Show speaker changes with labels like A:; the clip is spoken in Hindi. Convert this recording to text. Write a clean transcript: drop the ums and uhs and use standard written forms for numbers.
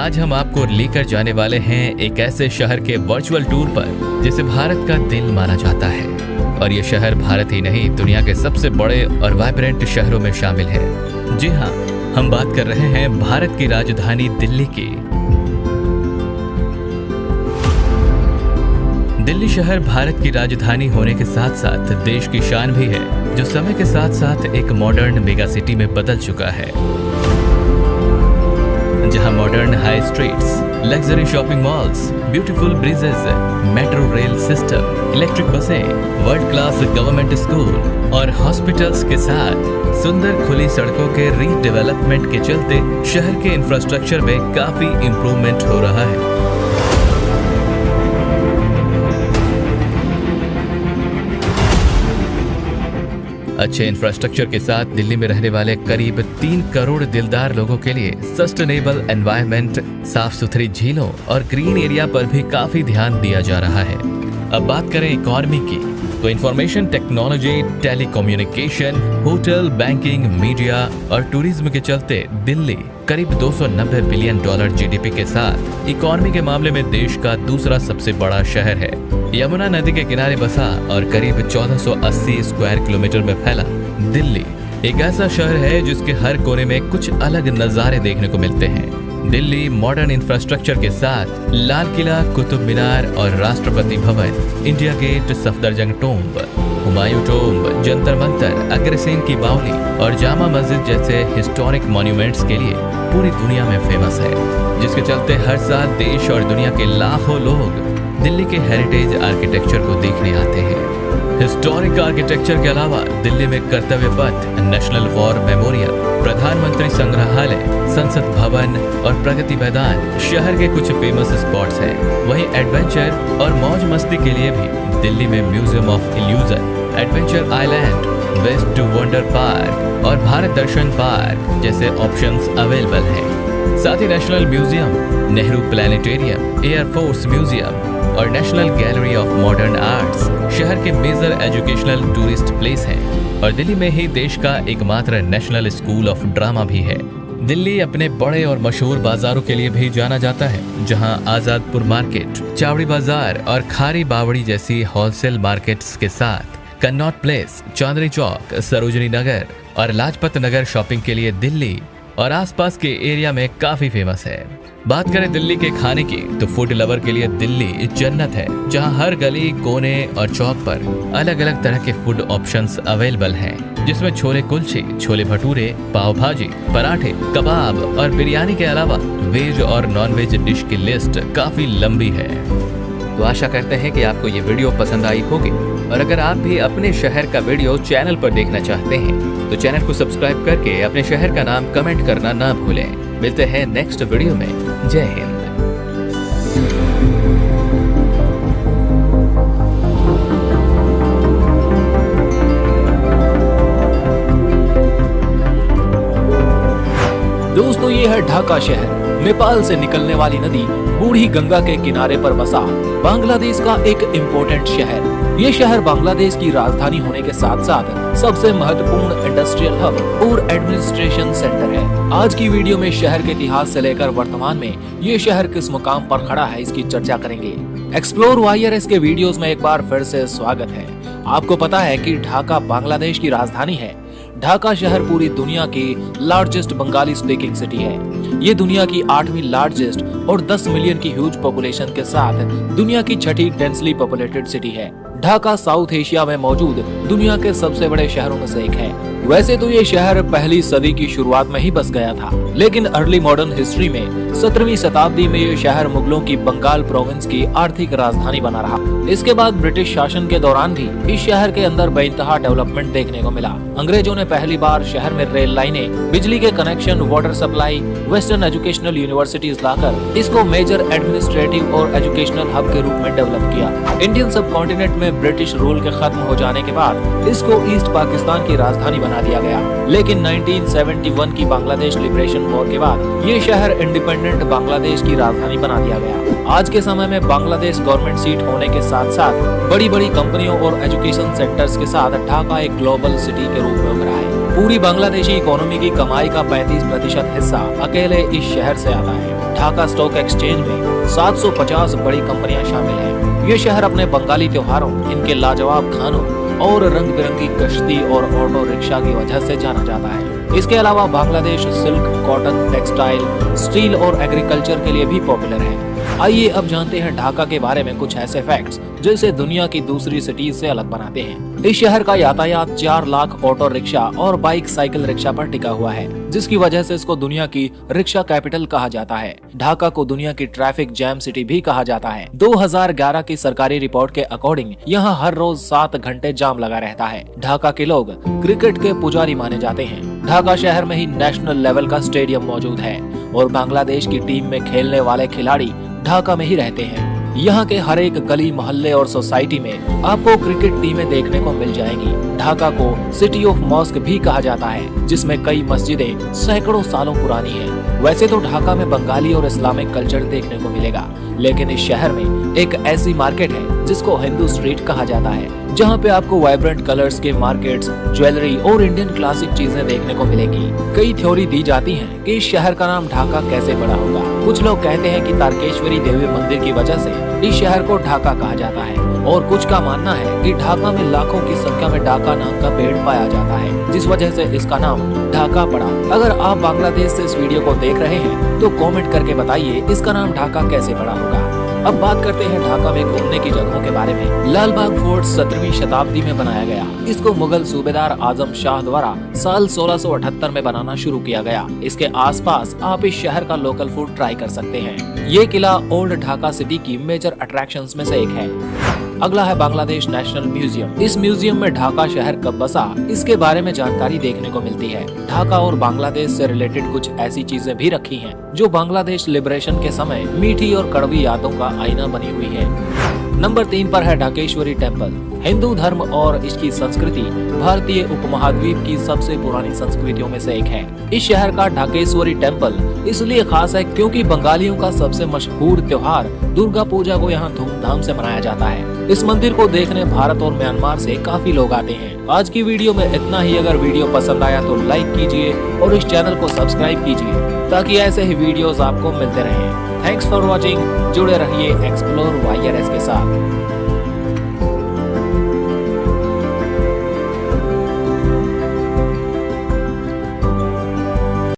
A: आज हम आपको लेकर जाने वाले हैं एक ऐसे शहर के वर्चुअल टूर पर जिसे भारत का दिल माना जाता है। और ये शहर भारत ही नहीं, दुनिया के सबसे बड़े और वाइब्रेंट शहरों में शामिल है। जी हाँ, हम बात कर रहे हैं भारत की राजधानी दिल्ली की। दिल्ली शहर भारत की राजधानी होने के साथ साथ देश की शान भी है, जो समय के साथ साथ एक मॉडर्न मेगा सिटी में बदल चुका है, जहां modern high streets, luxury shopping malls, beautiful bridges, metro rail system, electric बसें, वर्ल्ड क्लास गवर्नमेंट स्कूल और हॉस्पिटल्स के साथ सुंदर खुली सड़कों के रीडेवलपमेंट के चलते शहर के इंफ्रास्ट्रक्चर में काफी इंप्रूवमेंट हो रहा है। अच्छे इंफ्रास्ट्रक्चर के साथ दिल्ली में रहने वाले करीब 3 करोड़ दिलदार लोगों के लिए सस्टेनेबल एनवायरनमेंट, साफ सुथरी झीलों और ग्रीन एरिया पर भी काफी ध्यान दिया जा रहा है। अब बात करें इकोनॉमी की, तो information technology, telecommunication, hotel, banking, media और टूरिज्म के चलते दिल्ली करीब $290 बिलियन जीडीपी के साथ इकोनॉमी के मामले में देश का दूसरा सबसे बड़ा शहर है। यमुना नदी के किनारे बसा और करीब 1480 स्क्वायर किलोमीटर में फैला दिल्ली एक ऐसा शहर है जिसके हर कोने में कुछ अलग नजारे देखने को मिलते हैं। दिल्ली मॉडर्न इंफ्रास्ट्रक्चर के साथ लाल किला, कुतुब मीनार और Rashtrapati Bhavan, India gate, Safdarjung tomb, Humayun tomb, Jantar Mantar, Agrasen की बावली और जामा मस्जिद जैसे हिस्टोरिक मॉन्यूमेंट्स के लिए पूरी दुनिया में फेमस है, जिसके चलते हर साल देश और दुनिया के लाखों लोग दिल्ली के हेरिटेज आर्किटेक्चर को देखने आते हैं। हिस्टोरिक आर्किटेक्चर के अलावा दिल्ली में कर्तव्य पथ, नेशनल वॉर मेमोरियल, प्रधानमंत्री संग्रहालय, संसद भवन और प्रगति मैदान शहर के कुछ फेमस स्पॉट्स हैं। वहीं एडवेंचर और मौज मस्ती के लिए भी दिल्ली में museum of illusion, adventure island, west to wonder park और भारत दर्शन पार्क जैसे ऑप्शंस अवेलेबल हैं। साथ ही national museum, Nehru planetarium, air force museum और national gallery of modern arts शहर के मेजर एजुकेशनल टूरिस्ट प्लेस हैं। और दिल्ली में ही देश का एकमात्र नेशनल स्कूल ऑफ ड्रामा भी है। दिल्ली अपने बड़े और मशहूर बाजारों के लिए भी जाना जाता है, जहां आजादपुर मार्केट, चावड़ी बाजार और खारी बावड़ी जैसी होलसेल मार्केट्स के साथ कन्नॉट प्लेस, चांदनी चौक, सरोजनी नगर और लाजपत नगर शॉपिंग के लिए दिल्ली और आसपास के एरिया में काफी फेमस है। बात करें दिल्ली के खाने की, तो फूड लवर के लिए दिल्ली जन्नत है, जहां हर गली, कोने और चौक पर अलग अलग तरह के फूड ऑप्शंस अवेलेबल हैं, जिसमें छोले कुलचे, छोले भटूरे, पाव भाजी, पराठे, कबाब और बिरयानी के अलावा वेज और नॉन वेज डिश की लिस्ट काफी लंबी है। तो आशा करते हैं कि आपको ये वीडियो पसंद आई होगी, और अगर आप भी अपने शहर का वीडियो चैनल पर देखना चाहते हैं तो चैनल को सब्सक्राइब करके अपने शहर का नाम कमेंट करना ना भूलें। मिलते हैं नेक्स्ट वीडियो में। जय हिंद।
B: दोस्तों, ये है ढाका शहर। नेपाल से निकलने वाली नदी बूढ़ी गंगा के किनारे पर बसा बांग्लादेश का एक इम्पोर्टेंट शहर। ये शहर बांग्लादेश की राजधानी होने के साथ साथ सबसे महत्वपूर्ण इंडस्ट्रियल हब और एडमिनिस्ट्रेशन सेंटर है। आज की वीडियो में शहर के इतिहास से लेकर वर्तमान में ये शहर किस मुकाम पर खड़ा है, इसकी चर्चा करेंगे। एक्सप्लोर वायरस के वीडियोस में एक बार फिर से स्वागत है। आपको पता है कि ढाका बांग्लादेश की राजधानी है। ढाका शहर पूरी दुनिया की लार्जेस्ट बंगाली स्पीकिंग सिटी है। ये दुनिया की 8वीं लार्जेस्ट और 10 मिलियन की ह्यूज पॉपुलेशन के साथ दुनिया की 6ठी डेंसली पॉपुलेटेड सिटी है। ढाका साउथ एशिया में मौजूद दुनिया के सबसे बड़े शहरों में से एक है। वैसे तो ये शहर पहली सदी की शुरुआत में ही बस गया था, लेकिन अर्ली मॉडर्न हिस्ट्री में 17वीं शताब्दी में ये शहर मुगलों की बंगाल प्रोविंस की आर्थिक राजधानी बना रहा। इसके बाद ब्रिटिश शासन के दौरान भी इस शहर के अंदर बेइंतहा डेवलपमेंट देखने को मिला। अंग्रेजों ने पहली बार शहर में रेल लाइनें, बिजली के connection, water supply, western educational universities लाकर इसको मेजर एडमिनिस्ट्रेटिव और एजुकेशनल हब के रूप में डेवलप किया। इंडियन सब कॉन्टिनेंट में ब्रिटिश रूल के खत्म हो जाने के बाद इसको ईस्ट पाकिस्तान की राजधानी बना दिया गया, लेकिन 1971 की बांग्लादेश लिबरेशन वॉर के बाद ये शहर इंडिपेंडेंट बांग्लादेश की राजधानी बना दिया गया। आज के समय में बांग्लादेश गवर्नमेंट सीट होने के साथ साथ बड़ी बड़ी कंपनियों और एजुकेशन सेंटर्स के साथ ढाका एक ग्लोबल सिटी के रूप में उभरा है। पूरी बांग्लादेशी इकोनॉमी की कमाई का 35% हिस्सा अकेले इस शहर से आता है। ढाका स्टॉक एक्सचेंज में 750 बड़ी कंपनियां शामिल हैं। ये शहर अपने बंगाली त्योहारों, इनके लाजवाब खानों और रंग बिरंगी कश्ती और ऑटो रिक्शा की वजह से जाना जाता है। इसके अलावा Bangladesh silk, cotton, textile, steel और एग्रीकल्चर के लिए भी पॉपुलर है। आइए अब जानते हैं ढाका के बारे में कुछ ऐसे फैक्ट्स जो इसे दुनिया की दूसरी सिटीज से अलग बनाते हैं। इस शहर का यातायात 4 लाख ऑटो रिक्शा और बाइक साइकिल रिक्शा पर टिका हुआ है, जिसकी वजह से इसको दुनिया की रिक्शा कैपिटल कहा जाता है। ढाका को दुनिया की ट्रैफिक जैम सिटी भी कहा जाता है। 2011 की सरकारी रिपोर्ट के अकॉर्डिंग यहाँ हर रोज 7 घंटे जाम लगा रहता है। ढाका के लोग क्रिकेट के पुजारी माने जाते हैं। ढाका शहर में ही नेशनल लेवल का स्टेडियम मौजूद है और बांग्लादेश की टीम में खेलने वाले खिलाड़ी ढाका में ही रहते हैं। यहाँ के हर एक गली, मोहल्ले और सोसाइटी में आपको क्रिकेट टीमें देखने को मिल जाएंगी। ढाका को सिटी ऑफ मॉस्क भी कहा जाता है, जिसमें कई मस्जिदें सैकड़ों सालों पुरानी हैं। वैसे तो ढाका में बंगाली और इस्लामिक कल्चर देखने को मिलेगा, लेकिन इस शहर में एक ऐसी मार्केट है जिसको हिंदू स्ट्रीट कहा जाता है, जहाँ पे आपको वाइब्रेंट कलर्स के मार्केट्स, ज्वेलरी और इंडियन क्लासिक चीजें देखने को मिलेगी। कई थ्योरी दी जाती हैं कि इस शहर का नाम ढाका कैसे पड़ा होगा। कुछ लोग कहते हैं कि तारकेश्वरी देवी मंदिर की वजह से इस शहर को ढाका कहा जाता है, और कुछ का मानना है कि ढाका में लाखों की संख्या में ढाका नाम का पेड़ पाया जाता है, जिस वजह से इसका नाम ढाका पड़ा। अगर आप बांग्लादेश से इस वीडियो को देख रहे हैं तो कमेंट करके बताइए इसका नाम ढाका कैसे पड़ा होगा। अब बात करते हैं ढाका में घूमने की जगहों के बारे में। लाल बाग फोर्ट 17वीं शताब्दी में बनाया गया। इसको मुगल सूबेदार आजम शाह द्वारा साल 1678 में बनाना शुरू किया गया। इसके आसपास आप इस शहर का लोकल फूड ट्राई कर सकते हैं। ये किला ओल्ड ढाका सिटी की मेजर अट्रैक्शंस में से एक है। अगला है बांग्लादेश नेशनल म्यूजियम। इस म्यूजियम में ढाका शहर कब बसा, इसके बारे में जानकारी देखने को मिलती है। ढाका और बांग्लादेश से रिलेटेड कुछ ऐसी चीजें भी रखी हैं जो बांग्लादेश लिबरेशन के समय मीठी और कड़वी यादों का आईना बनी हुई है। नंबर 3 पर है ढाकेश्वरी टेम्पल। हिंदू धर्म और इसकी संस्कृति भारतीय उपमहाद्वीप की सबसे पुरानी संस्कृतियों में से एक है। इस शहर का ढाकेश्वरी टेम्पल इसलिए खास है क्योंकि बंगालियों का सबसे मशहूर त्योहार दुर्गा पूजा को यहाँ धूमधाम से मनाया जाता है। इस मंदिर को देखने भारत और म्यांमार से काफी लोग आते हैं। आज की वीडियो में इतना ही। अगर वीडियो पसंद आया तो लाइक कीजिए और इस चैनल को सब्सक्राइब कीजिए ताकि ऐसे ही वीडियोस आपको मिलते रहें। Thanks for watching. जुड़े रहिए एक्सप्लोर वाईआरएस के साथ।